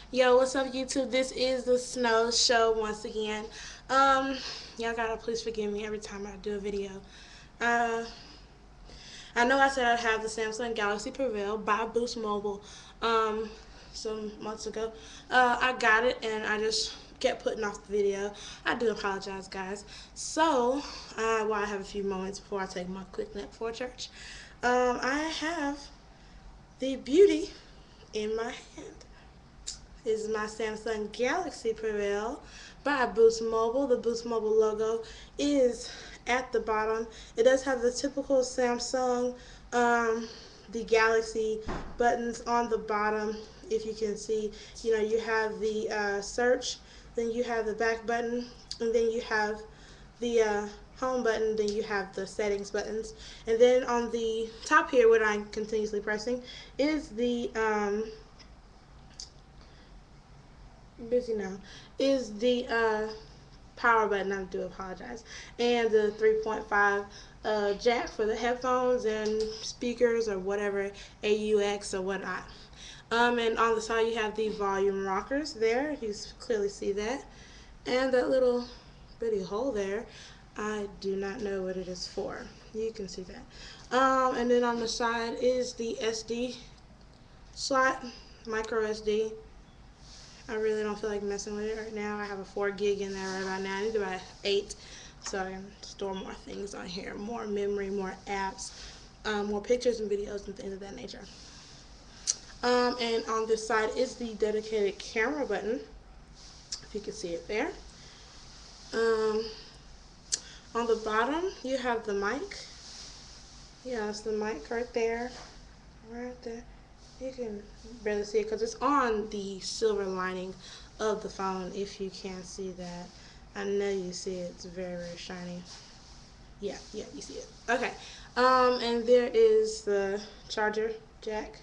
Yo, what's up, YouTube? This is the Snow Show once again. Um, y'all gotta please forgive me every time I do a video. Uh, I know I said I'd have the Samsung Galaxy Prevail by Boost Mobile, some months ago. I got it and I just kept putting off the video. I do apologize, guys. So, while I have a few moments before I take my quick nap for church, I have the beauty in my hand. Is my Samsung Galaxy Prevail by Boost Mobile. The Boost Mobile logo is at the bottom. It does have the typical Samsung, the Galaxy buttons on the bottom. If you can see, you have the search, then you have the back button, and then you have the home button, then you have the settings buttons. And then on the top here, what I'm continuously pressing, is the busy now, is the power button. I do apologize. And the 3.5 jack for the headphones and speakers or whatever, AUX or whatnot. And on the side you have the volume rockers there. You clearly see that. And that little bitty hole there, I do not know what it is for. You can see that. And then on the side is the SD slot, micro SD. I really don't feel like messing with it right now. I have a 4 gig in there right about now. I need to buy 8 so I can store more things on here. More memory, more apps, more pictures and videos and things of that nature. And on this side is the dedicated camera button, if you can see it there. On the bottom, you have the mic. Yeah, it's the mic right there. Right there. You can barely see it because it's on the silver lining of the phone, if you can't see that. I know you see it. It's very, very shiny. Yeah, you see it. Okay. And there is the charger jack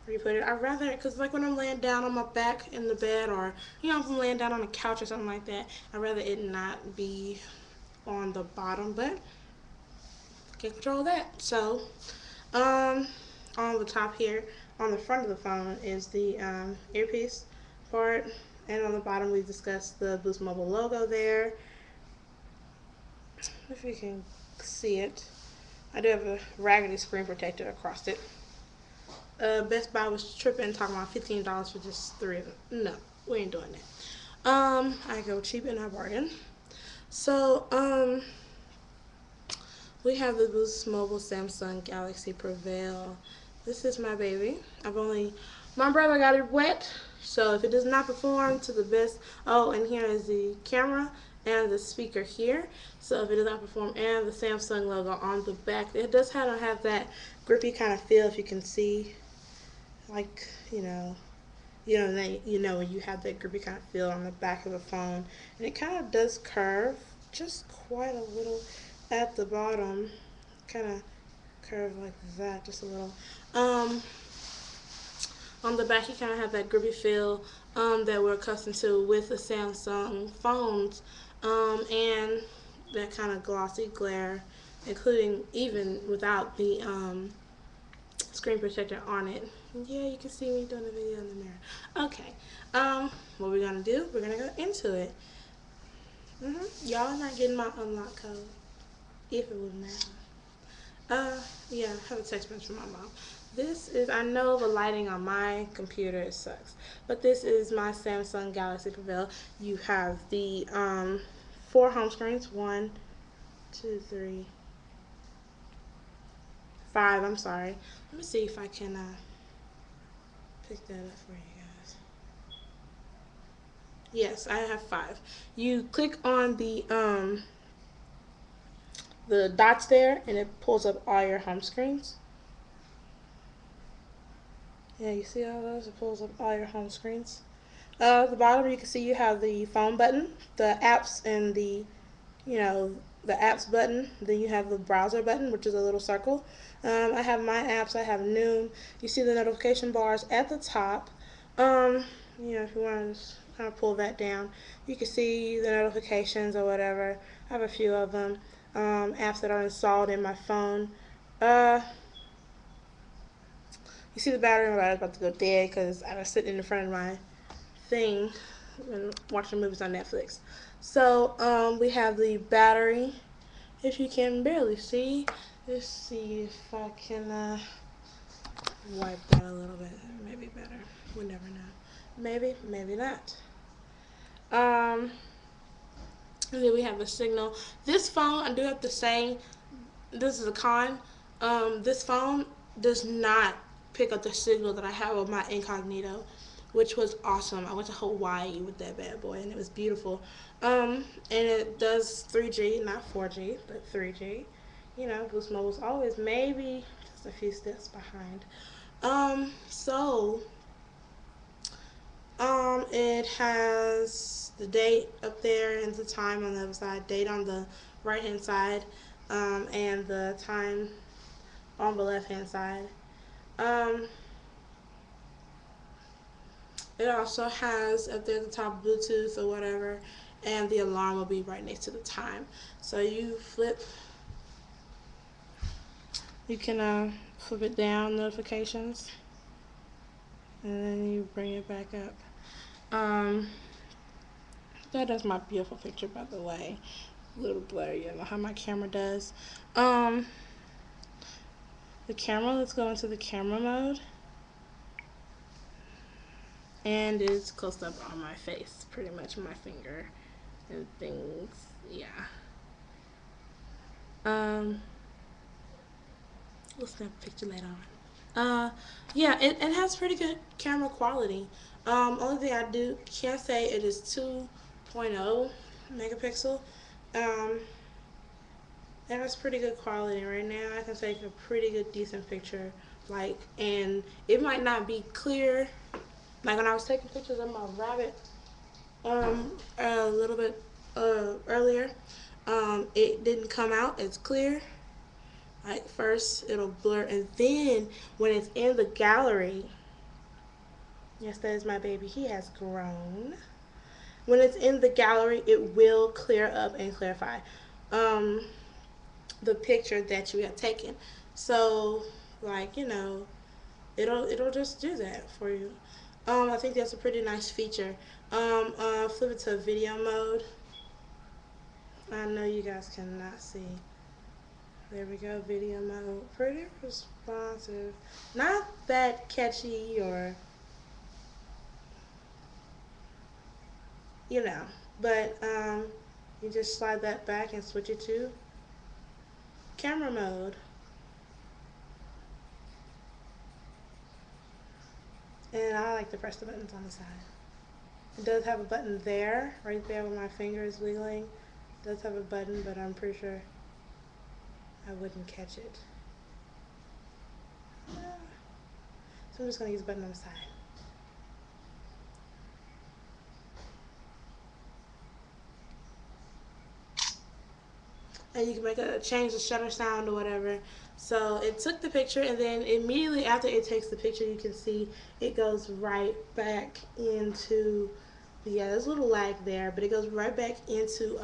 where you put it. I'd rather, because like when I'm laying down on my back in the bed, or, if I'm laying down on a couch or something like that, I'd rather it not be on the bottom, but can't control that. So, on the top here, on the front of the phone, is the earpiece part, and on the bottom we discussed the Boost Mobile logo there. If you can see it, I do have a raggedy screen protector across it. Best Buy was tripping, talking about $15 for just 3 of them. No, we ain't doing that. I go cheap and I bargain. So, we have the Boost Mobile Samsung Galaxy Prevail. This is my baby. My brother got it wet, so if it does not perform to the best, oh, and here is the camera and the speaker here. So if it does not perform, and the Samsung logo on the back, it does have that grippy kind of feel, if you can see, like, when you have that grippy kind of feel on the back of the phone, and it kind of does curve just quite a little at the bottom, kind of curve like that, just a little. On the back, you kind of have that grippy feel that we're accustomed to with the Samsung phones, and that kind of glossy glare, including even without the screen protector on it. Yeah, you can see me doing the video in the mirror. Okay, what we're gonna do? We're gonna go into it. Y'all are not getting my unlock code, if it would matter. Yeah, I have a text message from my mom. This is, I know the lighting on my computer, it sucks, but this is my Samsung Galaxy Prevail. You have the 4 home screens, 1, 2, 3, 5, I'm sorry. Let me see if I can pick that up for you guys. Yes, I have 5. You click on the dots there, and it pulls up all your home screens. Yeah, you see all those? It pulls up all your home screens. At the bottom, you can see you have the phone button, the apps, and the apps button. Then you have the browser button, which is a little circle. I have my apps. I have Noom. You see the notification bars at the top. If you want to just kind of pull that down, you can see the notifications or whatever. I have a few of them. Apps that are installed in my phone. You see the battery in my battery's about to go dead because I was sitting in front of my thing when watching movies on Netflix. So we have the battery. If you can barely see, let's see if I can wipe that a little bit. Maybe better. We never know. Maybe, maybe not. Um, and then we have a signal. This phone, I do have to say, this is a con. This phone does not pick up the signal that I have on my incognito, which was awesome. I went to Hawaii with that bad boy, and it was beautiful. And it does 3G, not 4G, but 3G. You know, Boost Mobile's always maybe just a few steps behind. So it has the date up there and the time on the other side. Date on the right hand side, and the time on the left hand side. Um, it also has up there at the top Bluetooth or whatever, and the alarm will be right next to the time. So you can flip it down, notifications, and then you bring it back up. That is my beautiful picture, by the way. A little blurry, you know how my camera does. Um, the camera, let's go into the camera mode. And it's close up on my face, pretty much my finger and things, yeah. Um, we'll snap a picture later on. Yeah, it has pretty good camera quality. Only thing I can't say it is 2.0 megapixel. Um, it has pretty good quality right now. I can take a pretty good, decent picture. Like, and it might not be clear. Like when I was taking pictures of my rabbit, a little bit earlier, it didn't come out as clear. Like first it'll blur, and then when it's in the gallery, yes, that is my baby. He has grown. When it's in the gallery, it will clear up and clarify um, the picture that you have taken. So, like it'll just do that for you. I think that's a pretty nice feature. Flip it to video mode. I know you guys cannot see. There we go, video mode. Pretty responsive. Not that catchy or, you know, but you just slide that back and switch it to camera mode. And I like to press the buttons on the side. It does have a button there, right there where my finger is wiggling. It does have a button, but I'm pretty sure I wouldn't catch it. So I'm just going to use the button on the side. And you can change the shutter sound or whatever. So it took the picture, and then immediately after it takes the picture, you can see it goes right back into, yeah, there's a little lag there, but it goes right back into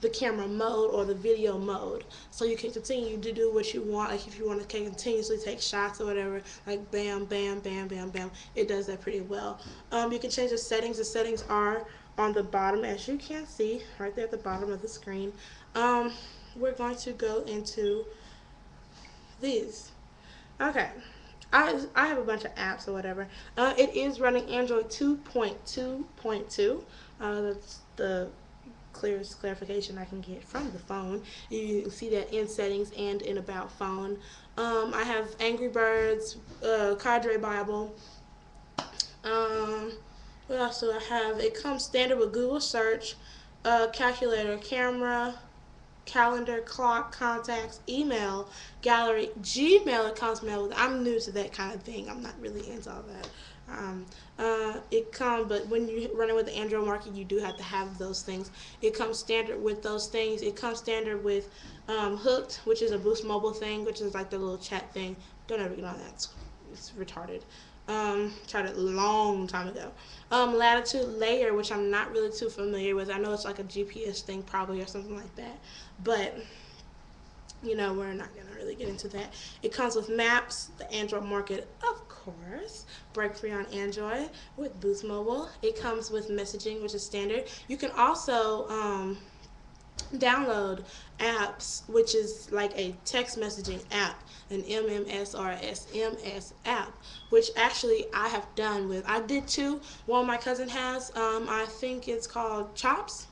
the camera mode or the video mode. So you can continue to do what you want. Like if you want to continuously take shots or whatever, like bam, bam, bam, bam, bam, it does that pretty well. You can change the settings. The settings are on the bottom, as you can see, right there at the bottom of the screen. We're going to go into these. Okay. I have a bunch of apps or whatever. It is running Android 2.2.2. That's the clearest clarification I can get from the phone. You can see that in settings and in about phone. I have Angry Birds, Cadre Bible. What else do I have? It comes standard with Google search, calculator, camera, calendar, clock, contacts, email, gallery, Gmail. It comes mail with. I'm new to that kind of thing. I'm not really into all that. But when you're running with the Android market, you do have to have those things. It comes standard with those things. It comes standard with Hooked, which is a Boost Mobile thing, which is like the little chat thing. Don't ever get on that. It's retarded. Tried it a long time ago. Latitude Layer, which I'm not really too familiar with. I know it's like a GPS thing probably or something like that. But, we're not going to really get into that. It comes with Maps, the Android market, of course, break free on Android with Boost Mobile. It comes with messaging, which is standard. You can also download apps, which is like a text messaging app, an MMS or a SMS app, which actually I have done with. I did two. One my cousin has. I think it's called Chops.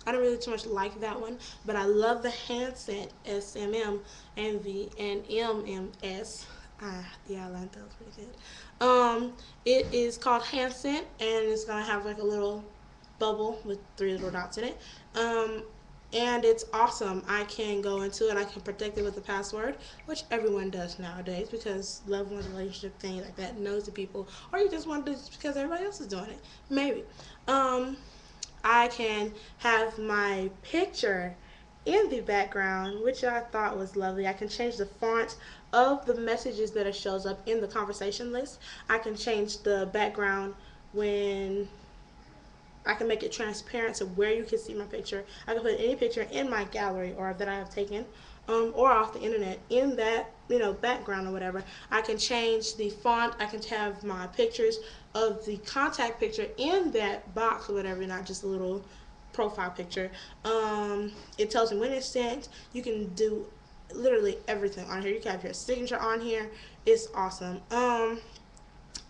I don't really too much like that one, but I love the handset SMM and the and MMS. Yeah, I like that was pretty good. It is called handset, and it's gonna have like a little bubble with three little dots in it. And it's awesome. I can go into it. I can protect it with a password, which everyone does nowadays because love one's relationship thing like that knows the people, or you just want to do it because everybody else is doing it. Maybe. Um, I can have my picture in the background, which I thought was lovely. I can change the font of the messages that it shows up in the conversation list. I can change the background when I can make it transparent to where you can see my picture. I can put any picture in my gallery or that I have taken, or off the internet in that background or whatever. I can change the font. I can have my pictures of the contact picture in that box or whatever, not just a little profile picture. It tells me when it's sent. You can do literally everything on here. You can have your signature on here. It's awesome.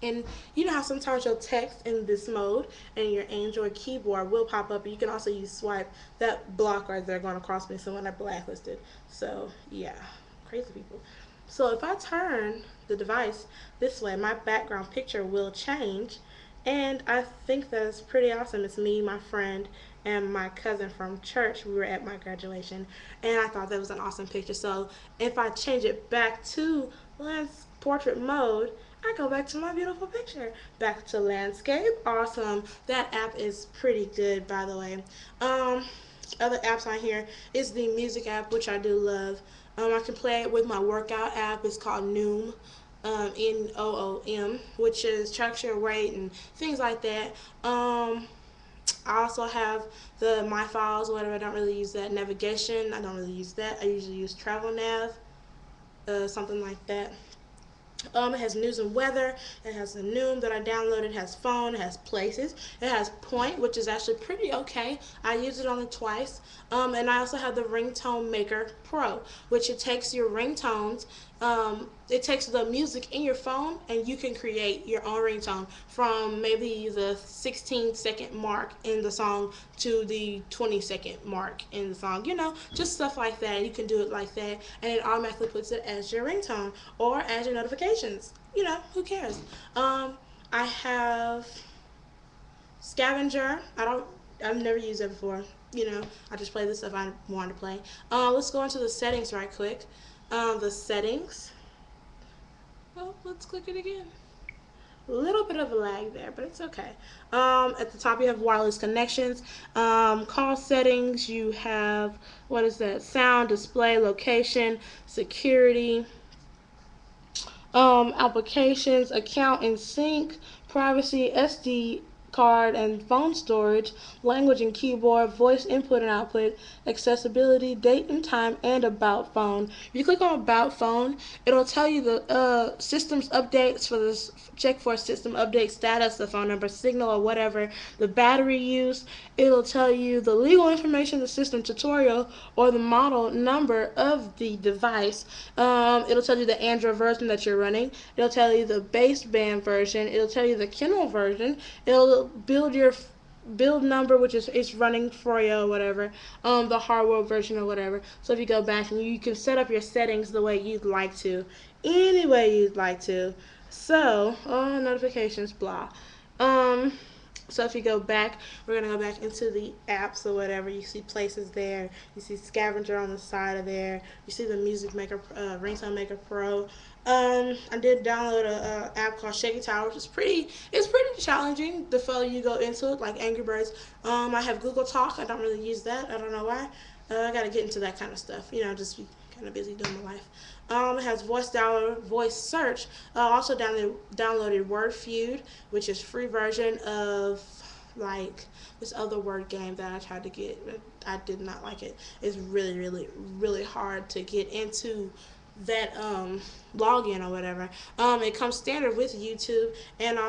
And you know how sometimes you'll text in this mode and your Android keyboard will pop up. You can also use swipe. That block right there going across me, someone I blacklisted. So yeah, crazy people. So if I turn the device this way, my background picture will change. And I think that's pretty awesome. It's me, my friend, and my cousin from church. We were at my graduation, and I thought that was an awesome picture. So if I change it back to lens portrait mode, I go back to my beautiful picture. Back to landscape. Awesome. That app is pretty good, by the way. Other apps on here is the music app, which I do love. I can play it with my workout app. It's called Noom. Noom, which is tracks your weight and things like that. I also have the My Files, whatever. I don't really use that. Navigation, I don't really use that. I usually use Travel Nav, something like that. It has news and weather. It has the Noom that I downloaded. It has phone. It has places. It has Point, which is actually pretty okay. I used it only twice. And I also have the Ringtone Maker Pro, which it takes your ringtones. It takes the music in your phone, and you can create your own ringtone from maybe the 16-second mark in the song to the 20-second mark in the song. Just stuff like that. You can do it like that, and it automatically puts it as your ringtone or as your notifications. Who cares? I have Scavenger. I've never used it before. I just play the stuff I want to play. Let's go into the settings right quick. The settings. Well, let's click it again. A little bit of a lag there, but it's okay. At the top, you have wireless connections. Call settings. You have, what is that? Sound, display, location, security, applications, account and sync, privacy, SD card and phone storage, language and keyboard, voice input and output, accessibility, date and time, and about phone. If you click on about phone, it'll tell you the systems updates for this. Check for system update status, the phone number, signal, or whatever, the battery use. It'll tell you the legal information, the system tutorial, or the model number of the device. It'll tell you the Android version that you're running. It'll tell you the baseband version. It'll tell you the Kindle version. It'll build your build number, which is it's running for you or whatever, the hardware version or whatever. So if you go back and you can set up your settings the way you'd like to, any way you'd like to. So notifications, blah. So if you go back, we're going to go back into the apps or whatever. You see places there. You see Scavenger on the side of there. You see the Music Maker, Ringtone Maker Pro. I did download a app called Shaky Tower, which is it's pretty challenging the further you go into it, like Angry Birds. I have Google Talk. I don't really use that. I don't know why. I got to get into that kind of stuff. Just be kind of busy doing my life. It has voice dialer, voice search. Also downloaded Word Feud, which is free version of like this other word game that I tried to get. I did not like it. It's really, really, really hard to get into that login or whatever. It comes standard with YouTube, and